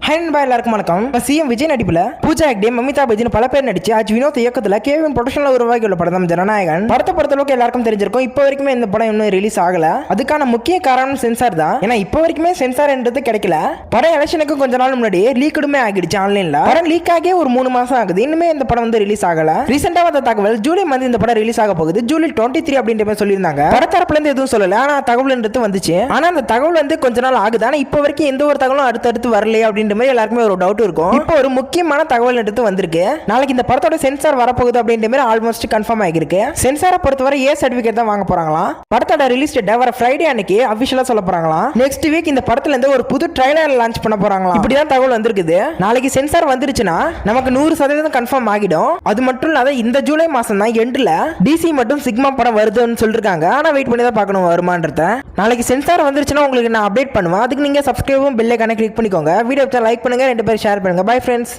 Hi நண்பா, எல்லாருக்கும் வணக்கம். சிஎம் விஜய் நடிப்புல பூஜா ஹெக்டே, மமிதா பஜன் பல பேர் நடிச்சு அஜ் வினோத் இயக்கத்துல கேவின் ப்ரொடக்ஷன்ல உருவாகி உள்ள படம் தான் ஜனநாயகன். படத்தை பொறுத்தளவுக்கு எல்லாருக்கும் தெரிஞ்சிருக்கும். இப்போ வரைக்குமே இந்த படம் இன்னும் ரிலீஸ் ஆகல. அதுக்கான முக்கிய காரணம் சென்சார் தான். ஏன்னா இப்போ வரைக்குமே சென்சார்ன்றது கிடைக்கல. படம் எலெக்ஷனுக்கு கொஞ்ச நாள் முன்னாடி லீக்குடுமே ஆகிடுச்சு ஆன்லைன்ல. படம் லீக் ஆகி ஒரு 3 மாசம் ஆகுது. இன்னுமே இந்த படம் வந்து ரிலீஸ் ஆகல. ரீசெண்டா வந்த தகவல் ஜூலை மந்த் இந்த படம் ரிலீஸ் ஆக போகுது. ஜூலை 23 அப்படின்ற மாதிரி சொல்லியிருந்தாங்க. படத்தரப்புல இருந்து எதுவும் சொல்லல, ஆனா தகவல்ன்றது வந்துச்சு. ஆனா அந்த தகவல் வந்து கொஞ்ச நாள் ஆகுது. ஆனா இப்போ வரைக்கும் எந்த ஒரு தகவலும் அடுத்தடுத்து வரலையே அப்படின்ற மாதிரி எல்லாருக்குமே ஒரு டவுட் இருக்கும். இப்போ ஒரு முக்கியமான தகவல் எடுத்து வந்திருக்கு. நாளைக்கு இந்த படத்தோட சென்சார் வரப்போகுது அப்படின்ற மாதிரி ஆல்மோஸ்ட் கன்ஃபார்ம் ஆகிருக்கு. சென்சாரை பொறுத்தவரை ஏ சர்டிபிகேட் தான் வாங்க போறாங்களாம். படத்தோட ரிலீஸ் டேட் வர ஃப்ரைடே அன்னைக்கு அபிஷியலா சொல்ல போறாங்களாம். நெக்ஸ்ட் வீக் இந்த படத்துல இருந்து ஒரு புது ட்ரைலர் லான்ச் பண்ண போறாங்களாம். இப்படிதான் தகவல் வந்திருக்குது. நாளைக்கு சென்சார் வந்துருச்சுன்னா நமக்கு 100% கன்ஃபார்ம் ஆகிடும். அது மட்டும் இல்லாத இந்த ஜூலை மாசம் தான் எண்ட்ல டிசி மற்றும் சிக்மா படம் வருதுன்னு சொல்லிருக்காங்க. ஆனா வெயிட் பண்ணி தான் பார்க்கணும் வருமானத. நாளைக்கு சென்சார் வந்துருச்சுன்னா உங்களுக்கு நான் அப்டேட் பண்ணுவேன். அதுக்கு நீங்க சப்ஸ்கிரைபும் பெல் ஐகானை கிளிக் பண்ணிக்கோங்க. வீடியோ லைக் பண்ணுங்க, 2 பேர் ஷேர் பண்ணுங்க. Bye friends.